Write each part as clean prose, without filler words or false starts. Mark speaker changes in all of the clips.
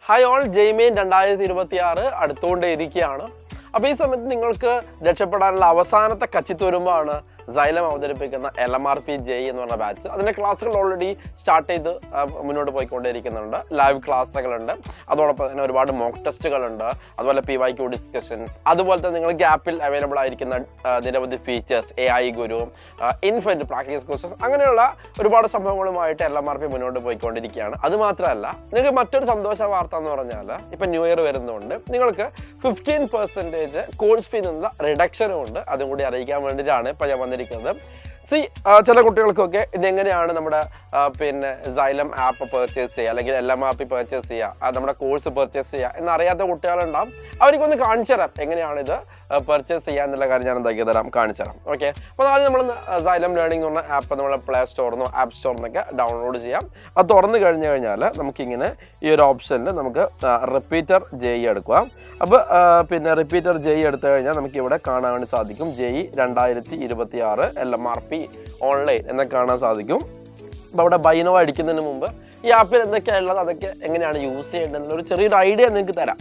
Speaker 1: Hi all, ജെയ്മെയിൻ 2026 അടുത്തുകൊണ്ടേയിരിക്കുകയാണ്. അപ്പോൾ ഈ സമയത്ത് നിങ്ങൾക്ക് രക്ഷപ്പെടാനുള്ള അവസാനത്തെ കച്ചിത്തുരുമ്പാണ് Xylem അവതരിപ്പിക്കുന്ന LMRP JEE എന്ന് പറഞ്ഞ ബാച്ച്. അതിൻ്റെ ക്ലാസ്സുകൾ ഓൾറെഡി സ്റ്റാർട്ട് ചെയ്ത് മുന്നോട്ട് പോയിക്കൊണ്ടിരിക്കുന്നുണ്ട്. ലൈവ് ക്ലാസ്സുകളുണ്ട്, അതോടൊപ്പം തന്നെ ഒരുപാട് മോക്ക് ടെസ്റ്റുകളുണ്ട്, അതുപോലെ PYQ ഡിസ്കഷൻസ്, അതുപോലെ തന്നെ നിങ്ങൾ ഗ്യാപ്പിൽ അവൈലബിൾ ആയിരിക്കുന്ന നിരവധി ഫീച്ചേഴ്സ്, AI ഗുരു, ഇൻഫിനിറ്റ് പ്രാക്ടീസ് കോഴ്സസ്, അങ്ങനെയുള്ള ഒരുപാട് സംഭവങ്ങളുമായിട്ട് LMRP മുന്നോട്ട് പോയിക്കൊണ്ടിരിക്കുകയാണ്. അതുമാത്രമല്ല, നിങ്ങൾക്ക് മറ്റൊരു സന്തോഷ വാർത്ത എന്ന് പറഞ്ഞാൽ ഇപ്പം ന്യൂ ഇയർ വരുന്നതുകൊണ്ട് നിങ്ങൾക്ക് 15% കോഴ്സ് ഫീ നിന്നുള്ള റിഡക്ഷനും ഉണ്ട്. അതും കൂടി അറിയിക്കാൻ വേണ്ടിയിട്ടാണ് ഇപ്പം ഞാൻ വന്നിരിക്കുന്നത്. ചില കുട്ടികൾക്കൊക്കെ ഇതെങ്ങനെയാണ് നമ്മുടെ Xylem ആപ്പ് പർച്ചേസ് ചെയ്യുക, അല്ലെങ്കിൽ LMRP പർച്ചേസ് ചെയ്യുക, നമ്മുടെ കോഴ്സ് പർച്ചേസ് ചെയ്യുക എന്നറിയാത്ത കുട്ടികളുണ്ടാവും. അവർക്കൊന്ന് കാണിച്ചു തരാം എങ്ങനെയാണ് ഇത് പർച്ചേസ് ചെയ്യുക എന്നുള്ള കാര്യം ഞാൻ എന്താക്കി തരാം, കാണിച്ചു തരാം. ഓക്കെ, അപ്പോൾ ആദ്യം നമ്മൾ Xylem ലേണിംഗ് എന്ന് പറഞ്ഞ ആപ്പ് നമ്മൾ പ്ലേ സ്റ്റോറിന്നോ ആപ്പ് സ്റ്റോറിന്നൊക്കെ ഡൗൺലോഡ് ചെയ്യാം. അത് തുറന്നു കഴിഞ്ഞു കഴിഞ്ഞാൽ നമുക്കിങ്ങനെ ഈ ഒരു ഓപ്ഷനിൽ നമുക്ക് റിപ്പീറ്റർ JEE എടുക്കുക. അപ്പോൾ റിപ്പീറ്റർ JEE എടുത്തു കഴിഞ്ഞാൽ നമുക്ക് ഇവിടെ കാണാൻ വേണ്ടി സാധിക്കും JEE 2026 LMRP ഓൺലൈൻ എന്നൊക്കെ കാണാൻ സാധിക്കും. അപ്പോൾ അവിടെ ബൈനോ അടിക്കുന്നതിന് മുമ്പ് ഈ ആപ്പിൽ എന്തൊക്കെയാണ് ഉള്ളത്, അതൊക്കെ എങ്ങനെയാണ് യൂസ് ചെയ്യേണ്ടതെന്നുള്ള ഒരു ചെറിയൊരു ഐഡിയ നിങ്ങൾക്ക് തരാം.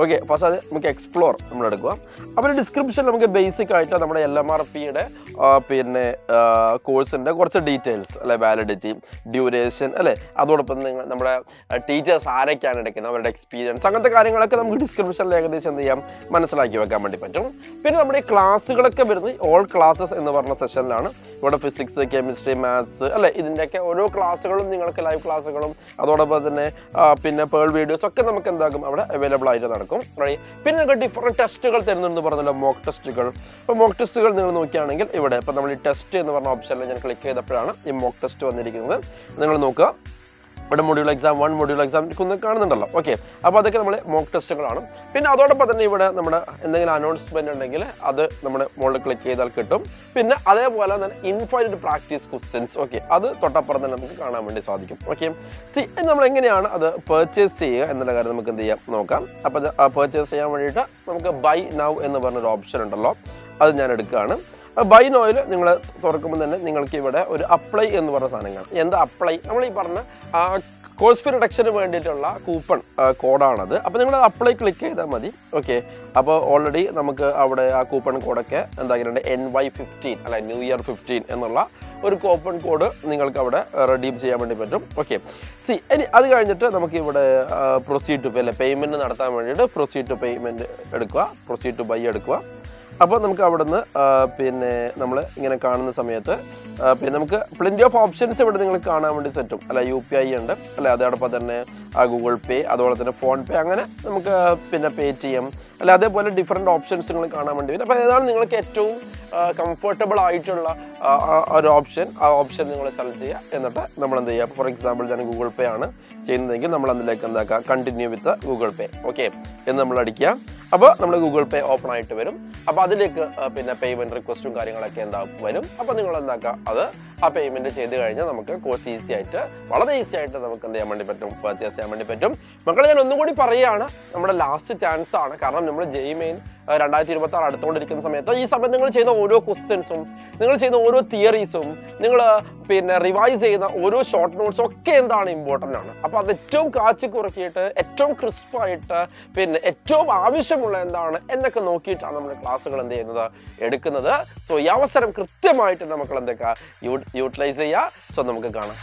Speaker 1: ഓക്കെ, ഫസ്റ്റ് അത് നമുക്ക് എക്സ്പ്ലോർ നമ്മൾ എടുക്കുക. അപ്പോൾ ഡിസ്ക്രിപ്ഷനിൽ നമുക്ക് ബേസിക് ആയിട്ട് നമ്മുടെ LMRPയുടെ കോഴ്സിൻ്റെ കുറച്ച് ഡീറ്റെയിൽസ് അല്ലെ, വാലിഡിറ്റി, ഡ്യൂറേഷൻ അല്ലേ, അതോടൊപ്പം നിങ്ങൾ നമ്മുടെ ടീച്ചേഴ്സ് ആരൊക്കെയാണ് എടുക്കുന്നത്, അവരുടെ എക്സ്പീരിയൻസ്, അങ്ങനത്തെ കാര്യങ്ങളൊക്കെ നമുക്ക് ഡിസ്ക്രിപ്ഷനിൽ ഏകദേശം എന്ത് ചെയ്യാം, മനസ്സിലാക്കി വെക്കാൻ വേണ്ടി പറ്റും. പിന്നെ നമ്മുടെ ഈ ക്ലാസ്സുകളൊക്കെ വരുന്നത് ഓൾ ക്ലാസ്സസ് എന്ന് പറഞ്ഞ സെഷനിലാണ്. ഇവിടെ ഫിസിക്സ്, കെമിസ്ട്രി, മാത്സ് അല്ലെ, ഇതിൻ്റെയൊക്കെ ഓരോ ക്ലാസ്സുകളും നിങ്ങൾക്ക് ലൈവ് ക്ലാസ്സുകളും അതോടൊപ്പം തന്നെ പേൾ വീഡിയോസ് ഒക്കെ നമുക്ക് എന്താകും അവിടെ അവൈലബിൾ ആയിട്ട് നടക്കും. പിന്നെ നിങ്ങൾക്ക് ഡിഫറെൻറ്റ് ടെസ്റ്റുകൾ തരുന്നുണ്ടെന്ന് പറഞ്ഞല്ലോ, മോക്ക് ടെസ്റ്റുകൾ. അപ്പോൾ മോക്ക് ടെസ്റ്റുകൾ നിങ്ങൾ നോക്കുകയാണെങ്കിൽ ഇവിടെ ഇപ്പോൾ നമ്മൾ ഈ ടെസ്റ്റ് എന്ന് പറഞ്ഞ ഓപ്ഷനിൽ ഞാൻ ക്ലിക്ക് ചെയ്തപ്പോഴാണ് ഈ മോക്ക് ടെസ്റ്റ് വന്നിരിക്കുന്നത്. നിങ്ങൾ നോക്കുക, ഇവിടെ മൊഡ്യൂൾ എക്സാം 1, മൊഡ്യൂൾ എക്സാം 2 കാണുന്നുണ്ടല്ലോ. ഓക്കെ, അപ്പോൾ അതൊക്കെ നമ്മൾ മോക്ക് ടെസ്റ്റുകളാണ്. പിന്നെ അതോടൊപ്പം തന്നെ ഇവിടെ നമ്മുടെ എന്തെങ്കിലും അനൗൺസ്മെന്റ് ഉണ്ടെങ്കിൽ അത് നമ്മുടെ മുകളിൽ ക്ലിക്ക് ചെയ്താൽ കിട്ടും. പിന്നെ അതേപോലെ തന്നെ ഇൻഫൈനൈറ്റ് പ്രാക്ടീസ് ക്വസ്റ്റ്യൻസ്, ഓക്കെ, അത് തൊട്ടപ്പുറം തന്നെ നമുക്ക് കാണാൻ വേണ്ടി സാധിക്കും. ഓക്കെ, നമ്മൾ എങ്ങനെയാണ് അത് പർച്ചേസ് ചെയ്യുക എന്നുള്ള കാര്യം നമുക്ക് എന്ത് ചെയ്യാം നോക്കാം. അപ്പോൾ പർച്ചേസ് ചെയ്യാൻ വേണ്ടിയിട്ട് നമുക്ക് ബൈ നൗ എന്ന് പറഞ്ഞൊരു ഓപ്ഷൻ ഉണ്ടല്ലോ, അത് ഞാൻ എടുക്കുകയാണ്. ബൈ നോയിൽ നിങ്ങൾ തുറക്കുമ്പോൾ തന്നെ നിങ്ങൾക്ക് ഇവിടെ ഒരു അപ്ലൈ എന്ന് പറഞ്ഞ സാധനങ്ങൾ. എന്താ അപ്ലൈ? നമ്മൾ ഈ പറഞ്ഞ കോഴ്സ് ഫീ റിഡക്ഷന് വേണ്ടിയിട്ടുള്ള കൂപ്പൺ കോഡാണത്. അപ്പോൾ നിങ്ങളത് അപ്ലൈ ക്ലിക്ക് ചെയ്താൽ മതി. ഓക്കെ, അപ്പോൾ ഓൾറെഡി നമുക്ക് അവിടെ ആ കൂപ്പൺ കോഡൊക്കെ എന്താക്കിയിട്ടുണ്ട്, NY15 അല്ലെ, ന്യൂ ഇയർ 15 എന്നുള്ള ഒരു കൂപ്പൺ കോഡ് നിങ്ങൾക്ക് അവിടെ റെഡീം ചെയ്യാൻ വേണ്ടി പറ്റും. ഓക്കെ, ഇനി അത് കഴിഞ്ഞിട്ട് നമുക്ക് ഇവിടെ പ്രൊസീഡ് ടു പേ അല്ലെ, പേയ്മെൻറ്റ് നടത്താൻ വേണ്ടിയിട്ട് പ്രൊസീഡ് ടു പേയ്മെൻറ്റ് എടുക്കുക, പ്രൊസീഡ് ടു ബൈ എടുക്കുക. അപ്പോൾ നമുക്ക് അവിടെ നിന്ന് നമ്മൾ ഇങ്ങനെ കാണുന്ന സമയത്ത് നമുക്ക് പ്ലെൻറ്റി ഓഫ് ഓപ്ഷൻസ് ഇവിടെ നിങ്ങൾക്ക് കാണാൻ വേണ്ടി സെറ്റും അല്ല, UPI ഉണ്ട് അല്ലെ, അതോടൊപ്പം തന്നെ ഗൂഗിൾ പേ, അതുപോലെ തന്നെ ഫോൺ പേ, അങ്ങനെ നമുക്ക് PayTM അല്ല, അതേപോലെ ഡിഫറെൻറ്റ് ഓപ്ഷൻസ് നിങ്ങൾ കാണാൻ വേണ്ടി വരും. അപ്പോൾ ഏതാണ് നിങ്ങൾക്ക് ഏറ്റവും കംഫർട്ടബിൾ ആയിട്ടുള്ള ഒരു ഓപ്ഷൻ, ആ ഓപ്ഷൻ നിങ്ങൾ സെലക്ട് ചെയ്യുക. എന്നിട്ട് നമ്മൾ എന്ത് ചെയ്യുക, ഫോർ എക്സാമ്പിൾ ഞാൻ ഗൂഗിൾ പേ ആണ് ചെയ്യുന്നതെങ്കിൽ നമ്മൾ അതിലേക്ക് എന്താക്കുക, continue with Google Pay okay എന്ന് നമ്മൾ അടിക്കുക. അപ്പോൾ നമ്മൾ ഗൂഗിൾ പേ ഓപ്പൺ ആയിട്ട് വരും. അപ്പോൾ അതിലേക്ക് പേയ്മെൻറ്റ് റിക്വസ്റ്റും കാര്യങ്ങളൊക്കെ വരും. അപ്പോൾ നിങ്ങൾ എന്താക്കുക, അത് ആ പേയ്മെൻറ്റ് ചെയ്ത് കഴിഞ്ഞാൽ നമുക്ക് കോഴ്സ് വളരെ ഈസി ആയിട്ട് നമുക്ക് എന്ത് ചെയ്യാൻ വേണ്ടി പറ്റും, പർച്ചേസ് ചെയ്യാൻ വേണ്ടി പറ്റും. മക്കളെ, ഞാൻ ഒന്നും കൂടി പറയുകയാണ്, നമ്മുടെ ലാസ്റ്റ് ചാൻസ് ആണ്. കാരണം നമ്മൾ JEE 2026 അടുത്തുകൊണ്ടിരിക്കുന്ന സമയത്ത് ഈ സമയത്ത് നിങ്ങൾ ചെയ്യുന്ന ഓരോ ക്വസ്റ്റ്യൻസും, നിങ്ങൾ ചെയ്യുന്ന ഓരോ തിയറീസും, നിങ്ങൾ റിവൈസ് ചെയ്യുന്ന ഓരോ ഷോർട്ട് നോട്ട്സും ഒക്കെ എന്താണ് ഇമ്പോർട്ടൻ്റ് ആണ്. അപ്പോൾ അത് ഏറ്റവും കാച്ചി കുറുക്കിയിട്ട്, ഏറ്റവും ക്രിസ്പായിട്ട്, ഏറ്റവും ആവശ്യമുള്ള എന്താണ് എന്നൊക്കെ നോക്കിയിട്ടാണ് നമ്മൾ ക്ലാസ്സുകൾ എന്ത് ചെയ്യുന്നത്, എടുക്കുന്നത്. സോ ഈ അവസരം കൃത്യമായിട്ട് നമുക്ക് എന്തൊക്കെ യൂട്ടിലൈസ് ചെയ്യുക. സോ നമുക്ക് കാണാം.